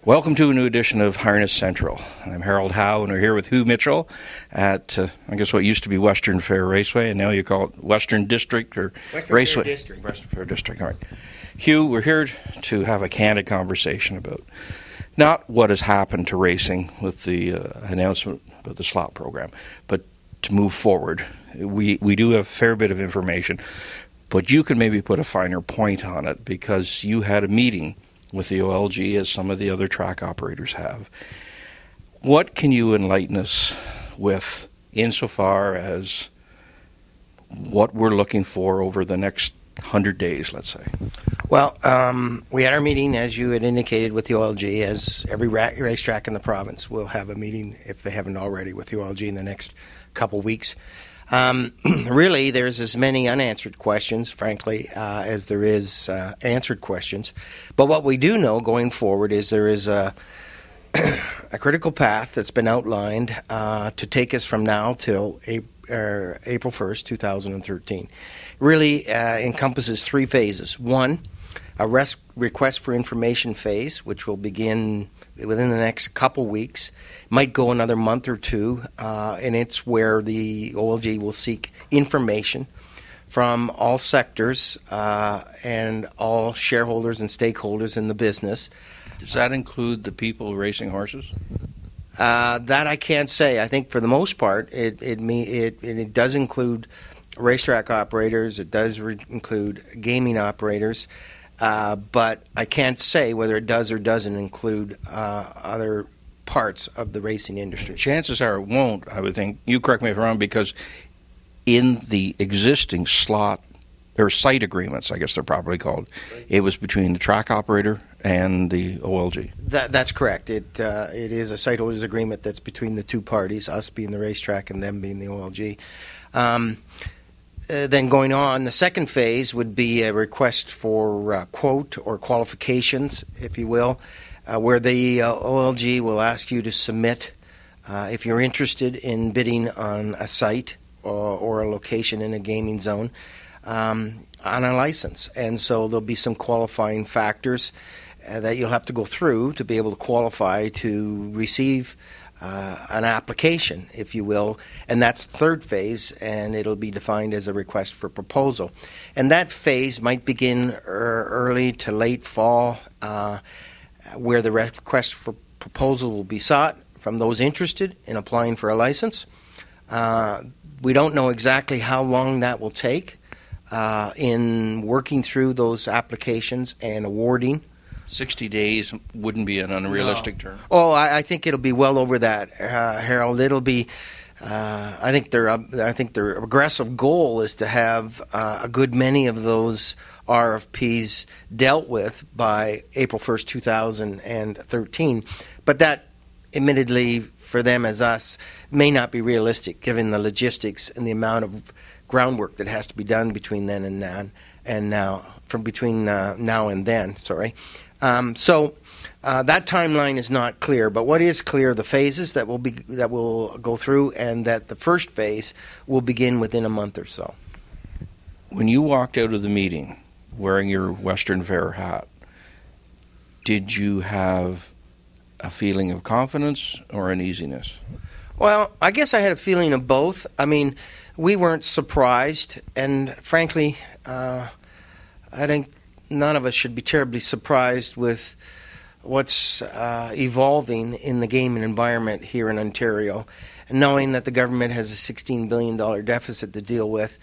Welcome to a new edition of Harness Central. I'm Harold Howe, and we're here with Hugh Mitchell at, I guess, what used to be Western Fair Raceway, and now you call it Western District or Western Raceway. Fair District. Western Fair District, all right. Hugh, we're here to have a candid conversation about not what has happened to racing with the announcement about the slot program, but to move forward. We do have a fair bit of information, but you can maybe put a finer point on it because you had a meeting with the OLG as some of the other track operators have. What can you enlighten us with insofar as what we're looking for over the next 100 days, let's say? Well, we had our meeting, as you had indicated, with the OLG, as every racetrack in the province will have a meeting, if they haven't already, with the OLG in the next couple weeks. Really, there's as many unanswered questions, frankly, as there is answered questions. But what we do know going forward is there is a critical path that's been outlined to take us from now till April 1st, 2013. Really encompasses three phases. One, a request for information phase, which will begin within the next couple weeks, might go another month or two, and it's where the OLG will seek information from all sectors and all shareholders and stakeholders in the business. Does that include the people racing horses? That I can't say. I think for the most part, it does include racetrack operators. It does include gaming operators. But I can't say whether it does or doesn't include other parts of the racing industry. Chances are it won't, I would think. You correct me if I'm wrong, because in the existing slot or site agreements, I guess they're properly called, it was between the track operator and the OLG. That's correct. It is a site holders agreement that's between the two parties, us being the racetrack and them being the OLG. Then going on, the second phase would be a request for quote or qualifications, if you will, where the OLG will ask you to submit, if you're interested in bidding on a site or a location in a gaming zone, on a license. And so there'll be some qualifying factors that you'll have to go through to be able to qualify to receive an application, if you will, and that's the third phase, and it'll be defined as a request for proposal. And that phase might begin early to late fall, where the request for proposal will be sought from those interested in applying for a license. We don't know exactly how long that will take in working through those applications and awarding. 60 days wouldn't be an unrealistic term. Oh, I think it'll be well over that, Harold. It'll be. I think their aggressive goal is to have a good many of those RFPs dealt with by April 1st, 2013. But that, admittedly, for them as us, may not be realistic given the logistics and the amount of groundwork that has to be done between then and now, between now and then. Sorry. So that timeline is not clear, but what is clear, the phases that will go through, and that the first phase will begin within a month or so. When you walked out of the meeting wearing your Western Fair hat, did you have a feeling of confidence or uneasiness? Well, I guess I had a feeling of both. I mean, we weren't surprised, and frankly, I think none of us should be terribly surprised with what's evolving in the gaming environment here in Ontario, and knowing that the government has a $16 billion deficit to deal with,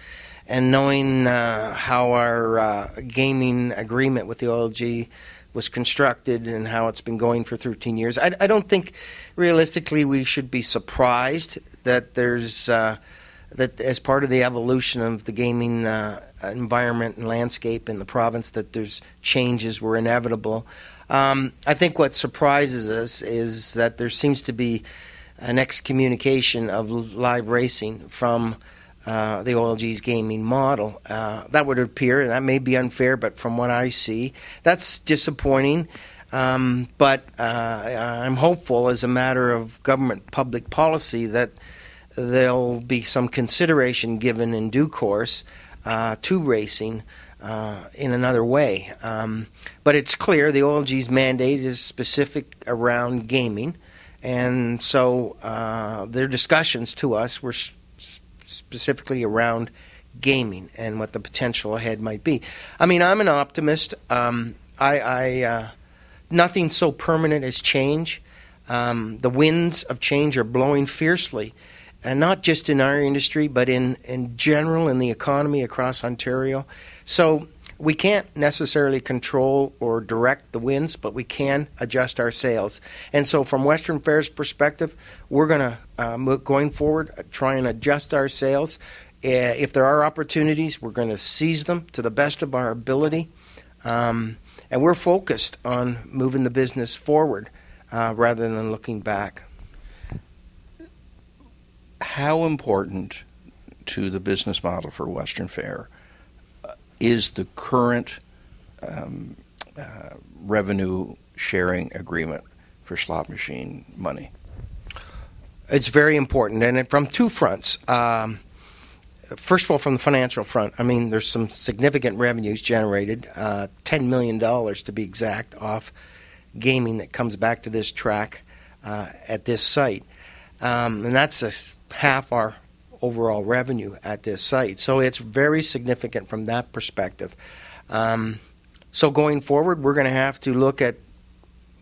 and knowing how our gaming agreement with the OLG was constructed and how it's been going for 13 years. I don't think realistically we should be surprised that there's that as part of the evolution of the gaming environment and landscape in the province, that there's changes were inevitable. I think what surprises us is that there seems to be an excommunication of live racing from the OLG's gaming model. That would appear, and that may be unfair, but from what I see, that's disappointing. But I'm hopeful, as a matter of government public policy, that there'll be some consideration given in due course to racing in another way. But it's clear the OLG's mandate is specific around gaming, and so their discussions to us were specifically around gaming and what the potential ahead might be. I mean, I'm an optimist. Nothing so permanent as change. The winds of change are blowing fiercely, and not just in our industry, but in general in the economy across Ontario. So we can't necessarily control or direct the winds, but we can adjust our sails. And so from Western Fair's perspective, we're going to, going forward, try and adjust our sails. If there are opportunities, we're going to seize them to the best of our ability. And we're focused on moving the business forward rather than looking back. How important to the business model for Western Fair is the current revenue sharing agreement for slot machine money? It's very important, and from two fronts. First of all, from the financial front, I mean, there's some significant revenues generated, $10 million to be exact, off gaming that comes back to this track at this site. And that's half our overall revenue at this site. So it's very significant from that perspective. So going forward, we're going to have to look at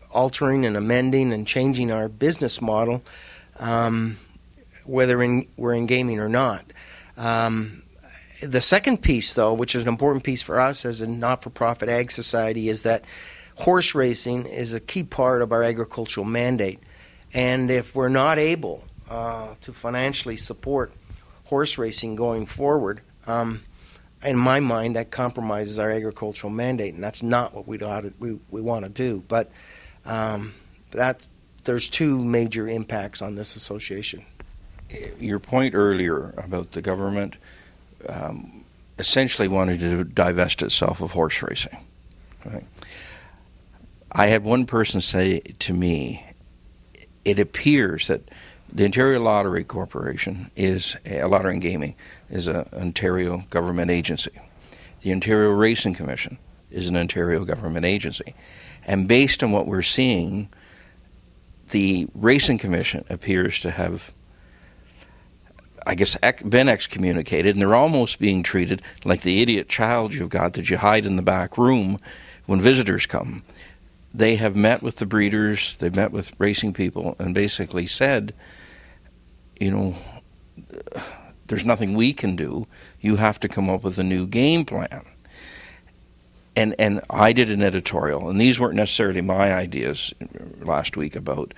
altering and amending and changing our business model, whether we're in gaming or not. The second piece, though, which is an important piece for us as a not-for-profit ag society, is that horse racing is a key part of our agricultural mandate. And if we're not able to financially support horse racing going forward, in my mind, that compromises our agricultural mandate, and that's not what we want to do. But there's two major impacts on this association. Your point earlier about the government essentially wanted to divest itself of horse racing. Right? I had one person say to me, it appears that the Ontario Lottery Corporation Lottery and Gaming is an Ontario government agency. The Ontario Racing Commission is an Ontario government agency. And based on what we're seeing, the Racing Commission appears to have, I guess, been excommunicated, and they're almost being treated like the idiot child you've got that you hide in the back room when visitors come. They have met with the breeders, they've met with racing people, and basically said, there's nothing we can do. You have to come up with a new game plan. And I did an editorial, and these weren't necessarily my ideas last week about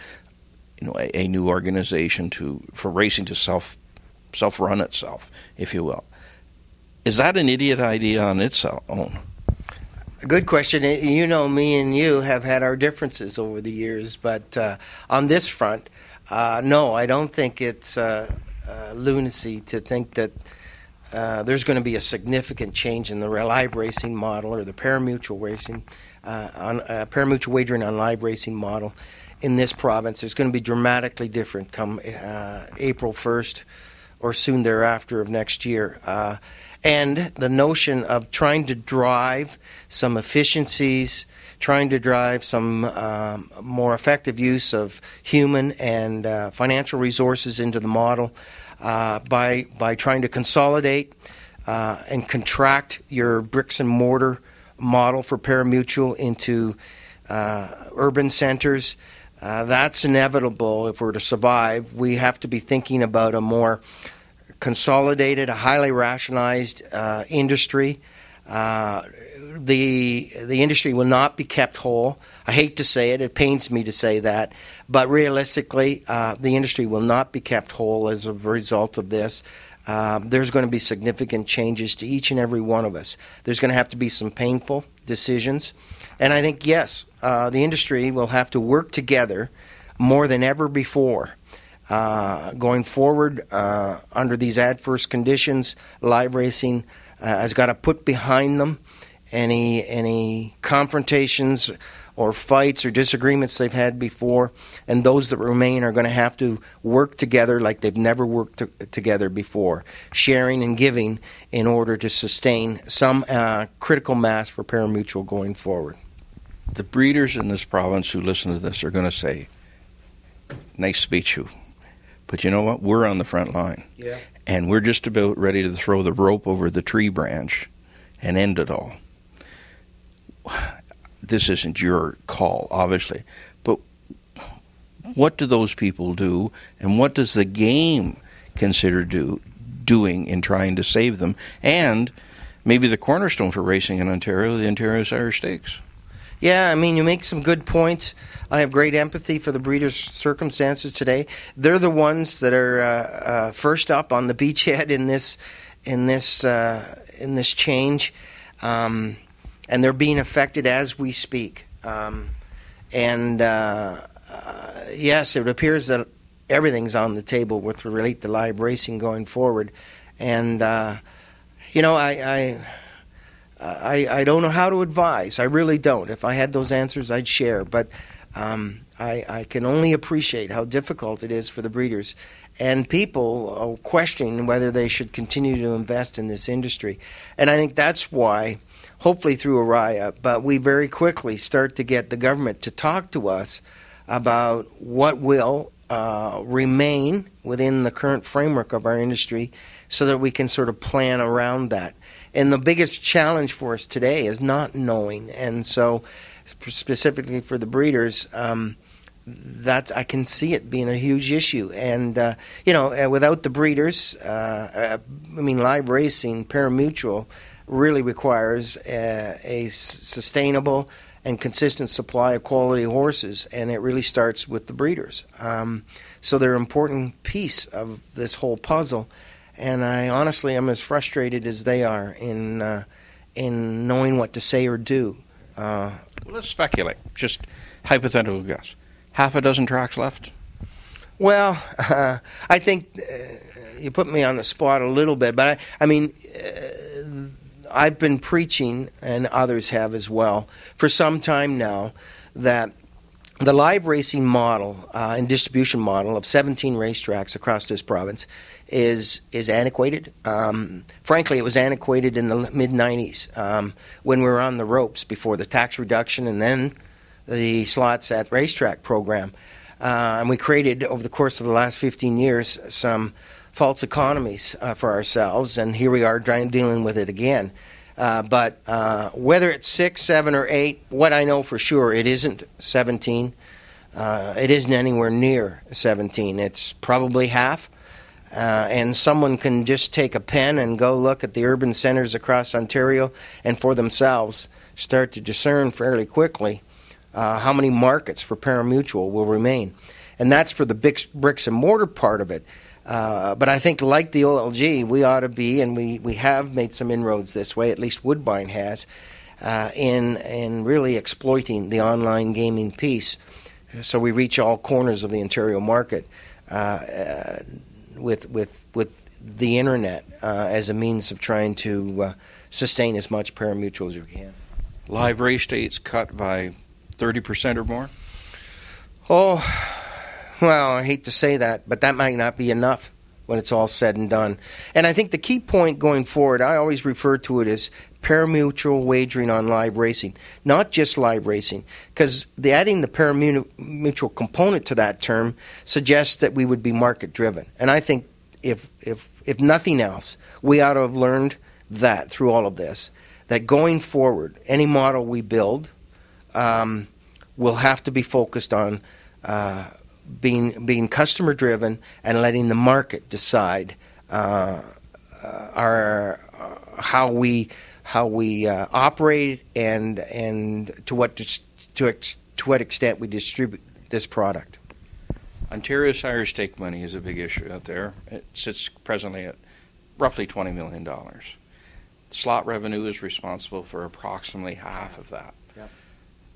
a new organization for racing to self-run itself, if you will. Is that an idiot idea on its own? Good question. Me and you have had our differences over the years, but on this front, no, I don't think it's lunacy to think that there's going to be a significant change in the live racing model or the pari-mutuel racing, pari-mutuel wagering on live racing model in this province. It's going to be dramatically different come April 1st or soon thereafter of next year. And the notion of trying to drive some efficiencies, trying to drive some more effective use of human and financial resources into the model by trying to consolidate and contract your bricks and mortar model for pari-mutuel into urban centers. That's inevitable if we're to survive. We have to be thinking about a more consolidated, a highly rationalized industry. The industry will not be kept whole. I hate to say it. It pains me to say that. But realistically, the industry will not be kept whole as a result of this. There's going to be significant changes to each and every one of us. There's going to have to be some painful decisions. And I think, yes, the industry will have to work together more than ever before. Going forward, under these adverse conditions, live racing has got to put behind them any confrontations or fights or disagreements they've had before, and those that remain are going to have to work together like they've never worked together before, sharing and giving in order to sustain some critical mass for pari-mutuel going forward. The breeders in this province who listen to this are going to say, nice speech, Hugh. But you know what? We're on the front line. Yeah. And we're just about ready to throw the rope over the tree branch and end it all. This isn't your call, obviously. But what do those people do, and what does the game consider doing in trying to save them? And maybe the cornerstone for racing in Ontario, the Ontario Sire Stakes. Yeah, I mean, you make some good points. I have great empathy for the breeders' circumstances today. They're the ones that are first up on the beachhead in this change, and they're being affected as we speak. Yes, it appears that everything's on the table with relate to live racing going forward, and I don't know how to advise. I really don't. If I had those answers, I'd share. But I can only appreciate how difficult it is for the breeders. And people questioning whether they should continue to invest in this industry. And I think that's why, hopefully through Araya, but we very quickly start to get the government to talk to us about what will remain within the current framework of our industry so that we can sort of plan around that. And the biggest challenge for us today is not knowing. And so specifically for the breeders, that I can see it being a huge issue. And, without the breeders, live racing, pari-mutuel, really requires a sustainable and consistent supply of quality horses, and it really starts with the breeders. So they're an important piece of this whole puzzle. And I honestly am as frustrated as they are in knowing what to say or do. Well, let's speculate. Just hypothetical guess. Half a dozen tracks left? Well, I think you put me on the spot a little bit. But, I've been preaching, and others have as well, for some time now, that the live racing model and distribution model of 17 racetracks across this province is antiquated. Frankly, it was antiquated in the mid-'90s when we were on the ropes before the tax reduction and then the slots at racetrack program. And we created, over the course of the last 15 years, some false economies for ourselves, and here we are dealing with it again. But whether it's 6, 7, or 8, what I know for sure, it isn't 17. It isn't anywhere near 17. It's probably half. And someone can just take a pen and go look at the urban centres across Ontario and for themselves start to discern fairly quickly how many markets for pari-mutuel will remain. And that's for the big bricks and mortar part of it. But I think, like the OLG, we ought to be, and we have made some inroads this way, at least Woodbine has, in really exploiting the online gaming piece so we reach all corners of the Ontario market with the internet as a means of trying to sustain as much pari-mutuel as we can. Live race dates cut by 30% or more? Oh, well, I hate to say that, but that might not be enough when it's all said and done. And I think the key point going forward, I always refer to it as pari-mutuel wagering on live racing, not just live racing, because adding the pari-mutuel component to that term suggests that we would be market-driven. And I think if nothing else, we ought to have learned that through all of this, that going forward, any model we build will have to be focused on being customer driven and letting the market decide how we operate and to what extent we distribute this product. Ontario Sire Stake money is a big issue out there. It sits presently at roughly $20 million. Slot revenue is responsible for approximately half of that. Yep.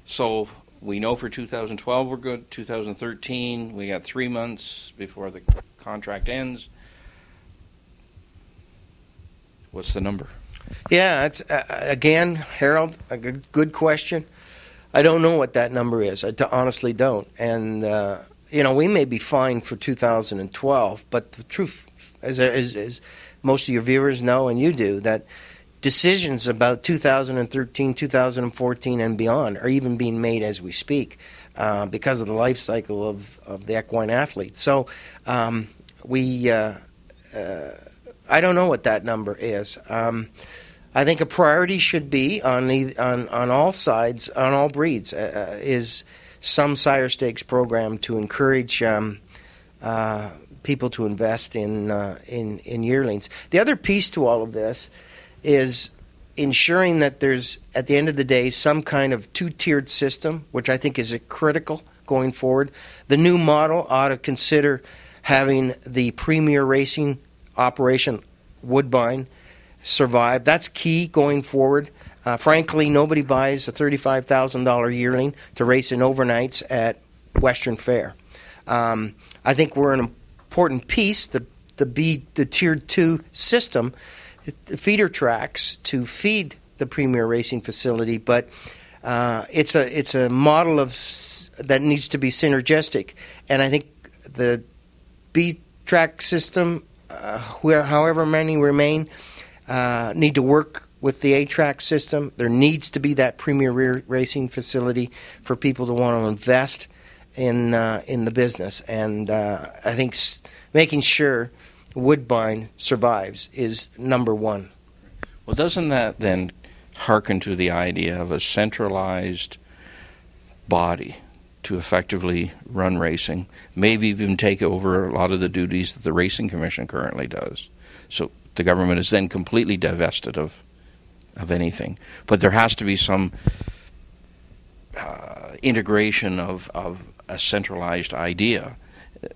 So we know for 2012 we're good. 2013, we got 3 months before the contract ends. What's the number? Yeah, it's again, Harold, a good question. I don't know what that number is. I honestly don't. And, we may be fine for 2012, but the truth, as most of your viewers know and you do, that decisions about 2013, 2014, and beyond are even being made as we speak because of the life cycle of the equine athlete. So I don't know what that number is. I think a priority should be on all sides, on all breeds, is some sire stakes program to encourage people to invest in yearlings. The other piece to all of this is ensuring that there's, at the end of the day, some kind of two-tiered system, which I think is critical going forward. The new model ought to consider having the premier racing operation, Woodbine, survive. That's key going forward. Frankly, nobody buys a $35,000 yearling to race in overnights at Western Fair. I think we're an important piece, the Tiered 2 system, the feeder tracks to feed the premier racing facility, but it's a model that needs to be synergistic. And I think the B-track system, however many remain, need to work with the A-track system. There needs to be that premier racing facility for people to want to invest in the business. And I think making sure Woodbine survives is number one. Well, doesn't that then hearken to the idea of a centralized body to effectively run racing, maybe even take over a lot of the duties that the Racing Commission currently does? So the government is then completely divested of anything. But there has to be some integration of a centralized idea,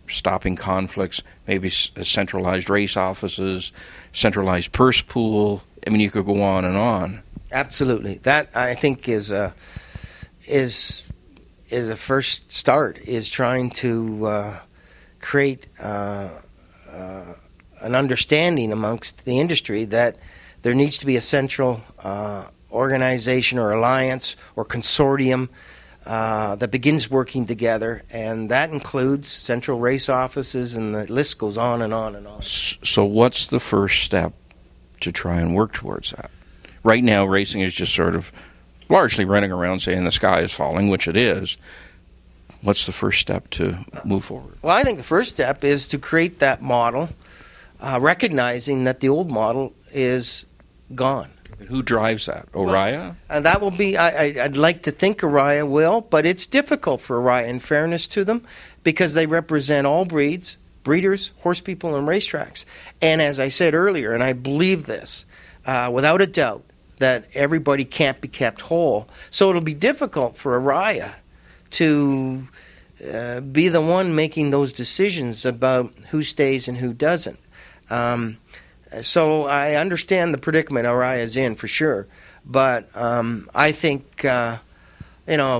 stopping conflicts, maybe centralized race offices, centralized purse pool. I mean, you could go on and on. Absolutely. That, I think, is a first start, is trying to create an understanding amongst the industry that there needs to be a central organization or alliance or consortium that begins working together, and that includes central race offices, and the list goes on and on and on. So what's the first step to try and work towards that? Right now, racing is just sort of largely running around saying the sky is falling, which it is. What's the first step to move forward? Well, I think the first step is to create that model, recognizing that the old model is gone. And who drives that? Oriya? Well, that will be, I'd like to think Oriya will, but it's difficult for Oriya, in fairness to them, because they represent all breeds, breeders, horse people, and racetracks. And as I said earlier, and I believe this, without a doubt, that everybody can't be kept whole. So it'll be difficult for Oriya to be the one making those decisions about who stays and who doesn't. So I understand the predicament Oriya is in, for sure. But I think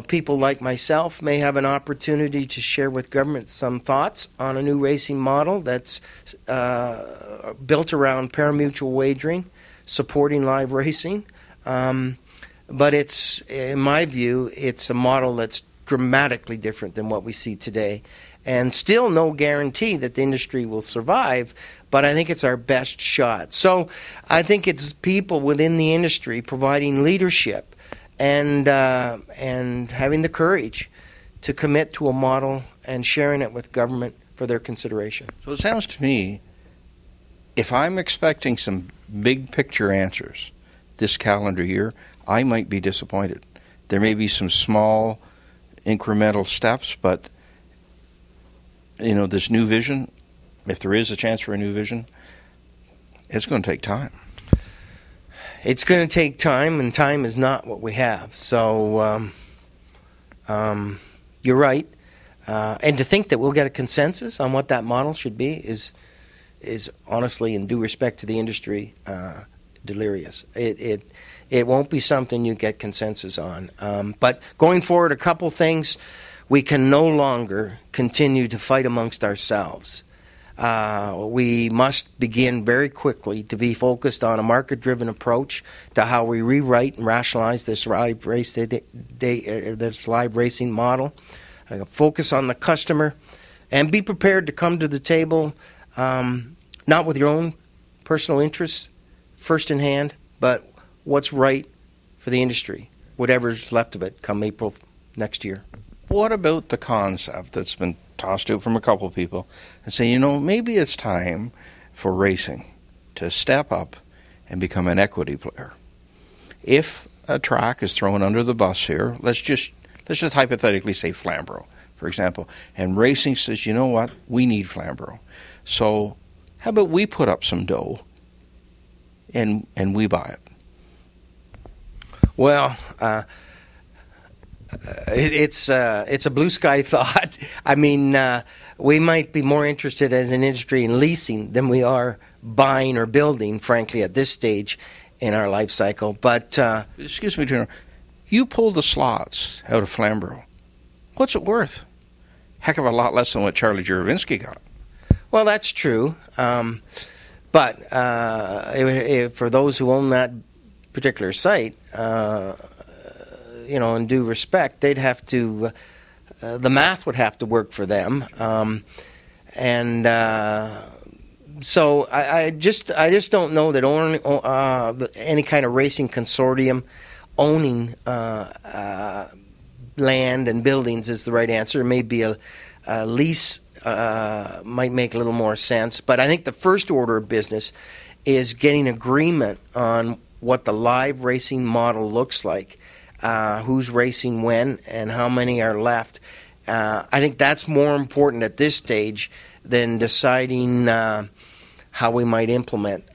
people like myself may have an opportunity to share with government some thoughts on a new racing model that's built around parimutuel wagering, supporting live racing. But it's, in my view, it's a model that's dramatically different than what we see today. And still no guarantee that the industry will survive, but I think it's our best shot. So I think it's people within the industry providing leadership and having the courage to commit to a model and sharing it with government for their consideration. So it sounds to me, if I'm expecting some big picture answers this calendar year, I might be disappointed. There may be some small incremental steps, but this new vision, if there is a chance for a new vision, it's going to take time. It's going to take time, and time is not what we have. So you're right. And to think that we'll get a consensus on what that model should be is honestly, in due respect to the industry, delirious. It won't be something you get consensus on. But going forward, a couple things. We can no longer continue to fight amongst ourselves. We must begin very quickly to be focused on a market-driven approach to how we rewrite and rationalize this live racing model. Focus on the customer, and be prepared to come to the table not with your own personal interests first in hand, but what's right for the industry, whatever's left of it come April next year. What about the concept that's been tossed out from a couple of people and say, maybe it's time for racing to step up and become an equity player? If a track is thrown under the bus here, let's just hypothetically say Flamborough, for example, and racing says, you know what, we need Flamborough. So how about we put up some dough and we buy it? Well, it's a blue sky thought. I mean, we might be more interested as an industry in leasing than we are buying or building, frankly, at this stage in our life cycle. But excuse me, General, you pulled the slots out of Flamborough. What's it worth? Heck of a lot less than what Charlie Juravinski got. Well, that's true. But for those who own that particular site, in due respect, they'd have to, the math would have to work for them. So I just don't know that any kind of racing consortium owning land and buildings is the right answer. Maybe a lease might make a little more sense. But I think the first order of business is getting agreement on what the live racing model looks like, who's racing when, and how many are left. I think that's more important at this stage than deciding how we might implement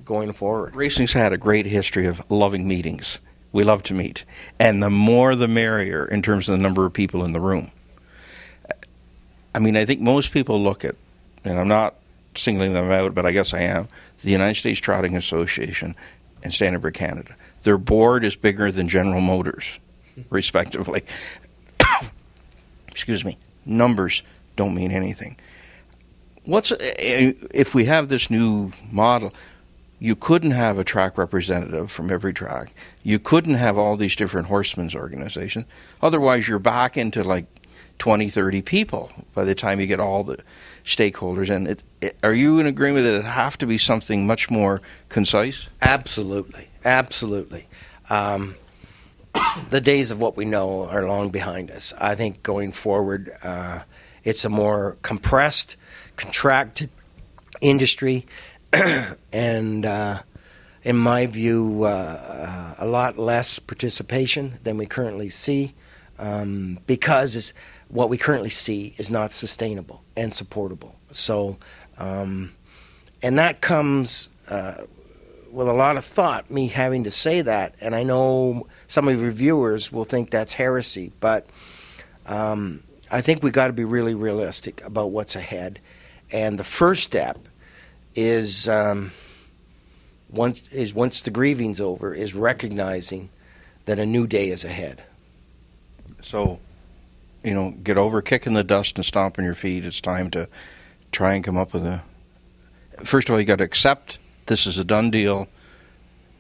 going forward. Racing's had a great history of loving meetings. We love to meet. And the more the merrier in terms of the number of people in the room. I mean, I think most people look at, and I'm not singling them out, but I guess I am, the United States Trotting Association and Standardbred Canada. Their board is bigger than General Motors, respectively. Excuse me. Numbers don't mean anything. If we have this new model, you couldn't have a track representative from every track. You couldn't have all these different horsemen's organizations. Otherwise, you're back into like 20, 30 people by the time you get all the stakeholders. And are you in agreement that it have to be something much more concise? Absolutely. Absolutely. The days of what we know are long behind us. I think going forward, it's a more compressed, contracted industry, and in my view, a lot less participation than we currently see, because what we currently see is not sustainable and supportable. So, and that comes with a lot of thought, me having to say that, and I know some of your viewers will think that's heresy, but I think we got to be really realistic about what's ahead. And the first step is once the grieving's over, is recognizing that a new day is ahead. So, get over kicking the dust and stomping your feet. It's time to try and come up with first of all, you got to accept this is a done deal.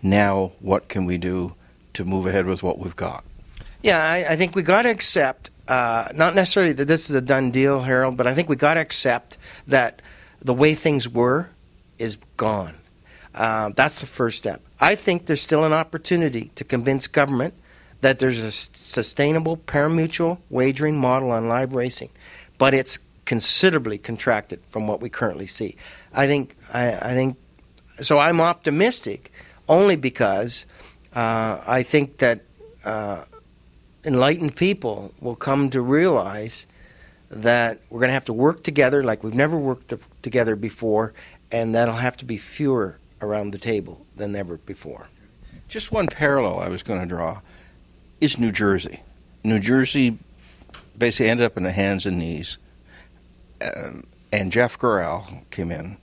Now, what can we do to move ahead with what we've got? Yeah, I think we got to accept, not necessarily that this is a done deal, Harold, but I think we got to accept that the way things were is gone. That's the first step. I think there's still an opportunity to convince government that there's a sustainable pari-mutuel wagering model on live racing, but it's considerably contracted from what we currently see. I think so. I'm optimistic only because I think that enlightened people will come to realize that we're going to have to work together like we've never worked together before, and that'll have to be fewer around the table than ever before. Just one parallel I was going to draw is New Jersey. New Jersey basically ended up in the hands and knees, and Jeff Gorell came in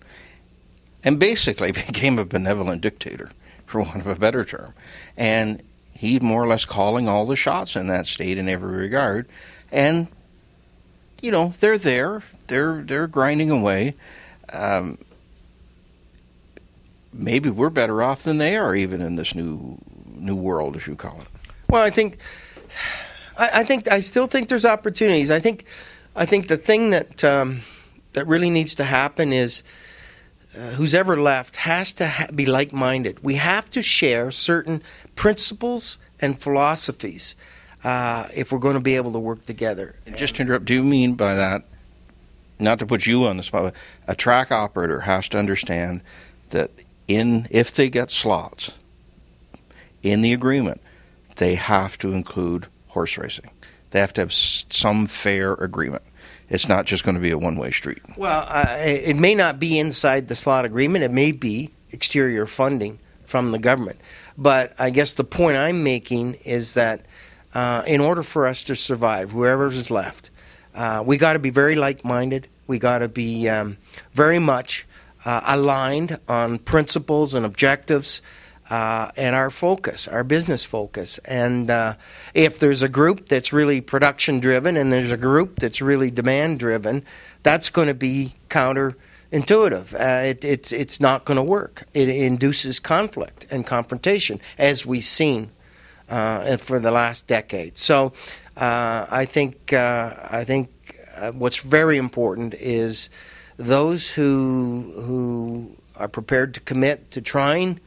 and basically became a benevolent dictator, for want of a better term. And he's more or less calling all the shots in that state in every regard. And, they're there. They're grinding away. maybe we're better off than they are, even in this new world, as you call it. Well, I still think there's opportunities. I think the thing that really needs to happen is who's ever left has to be like-minded. We have to share certain principles and philosophies if we're going to be able to work together. And just to interrupt, do you mean by that, not to put you on the spot, but a track operator has to understand that if they get slots in the agreement, they have to include horse racing. They have to have some fair agreement. It's not just going to be a one-way street. Well, it may not be inside the slot agreement. It may be exterior funding from the government. But I guess the point I'm making is that in order for us to survive, whoever's left, we got to be very like-minded. We got to be very much aligned on principles and objectives and our focus, our business focus. And if there's a group that's really production-driven and there's a group that's really demand-driven, that's going to be counterintuitive. It's not going to work. It induces conflict and confrontation, as we've seen for the last decade. So I think what's very important is those who are prepared to commit to trying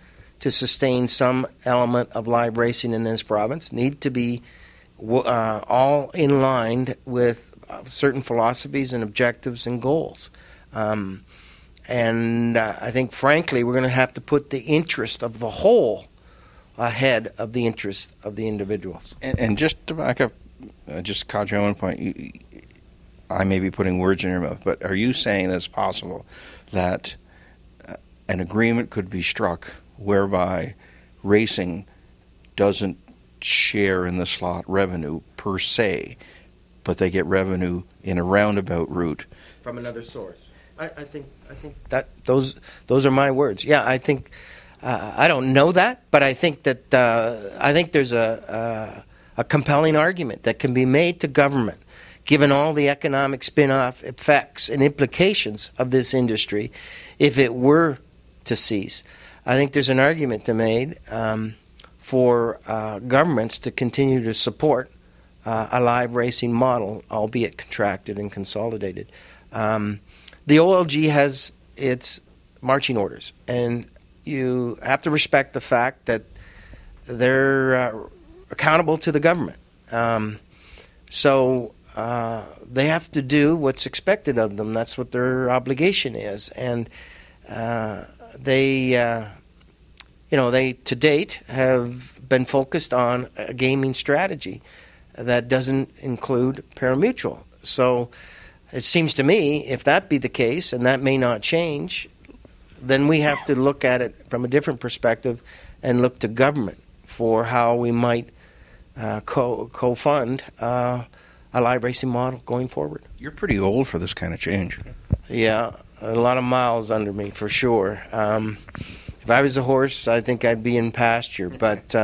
to sustain some element of live racing in this province need to be all in line with certain philosophies and objectives and goals. And I think, frankly, we're going to have to put the interest of the whole ahead of the interest of the individuals. And just to back up, just caught you on one point. I may be putting words in your mouth, but are you saying that it's possible that an agreement could be struck whereby racing doesn't share in the slot revenue per se, but they get revenue in a roundabout route from another source? I think that those are my words. Yeah, I think I don't know that, but I think that I think there's a compelling argument that can be made to government, given all the economic spin-off effects and implications of this industry, if it were to cease. I think there's an argument to be made for governments to continue to support a live racing model, albeit contracted and consolidated. The OLG has its marching orders, and you have to respect the fact that they're accountable to the government. So they have to do what's expected of them. That's what their obligation is. And they to date have been focused on a gaming strategy that doesn't include parimutuel. So it seems to me, if that be the case, and that may not change, then we have to look at it from a different perspective and look to government for how we might co-fund a live racing model going forward. You're pretty old for this kind of change. Yeah, a lot of miles under me for sure. If I was a horse, I think I'd be in pasture. But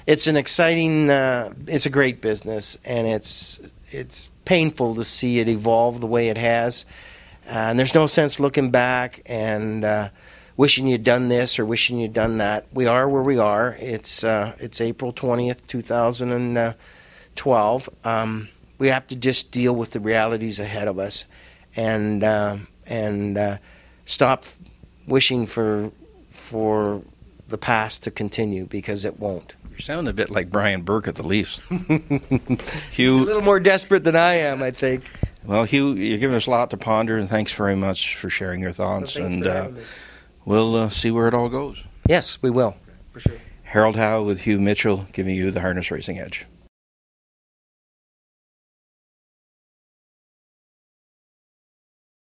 it's an exciting, it's a great business, and it's painful to see it evolve the way it has. And there's no sense looking back and wishing you'd done this or wishing you'd done that. We are where we are. It's April 20th, 2012. We have to just deal with the realities ahead of us, and stop wishing for the past to continue, because it won't. You sound a bit like Brian Burke at the Leafs. Hugh, he's a little more desperate than I am, I think. Well, Hugh, you're giving us a lot to ponder, and thanks very much for sharing your thoughts. Well, we'll see where it all goes. Yes, we will, for sure. Harold Howe with Hugh Mitchell, giving you the Harness Racing Edge.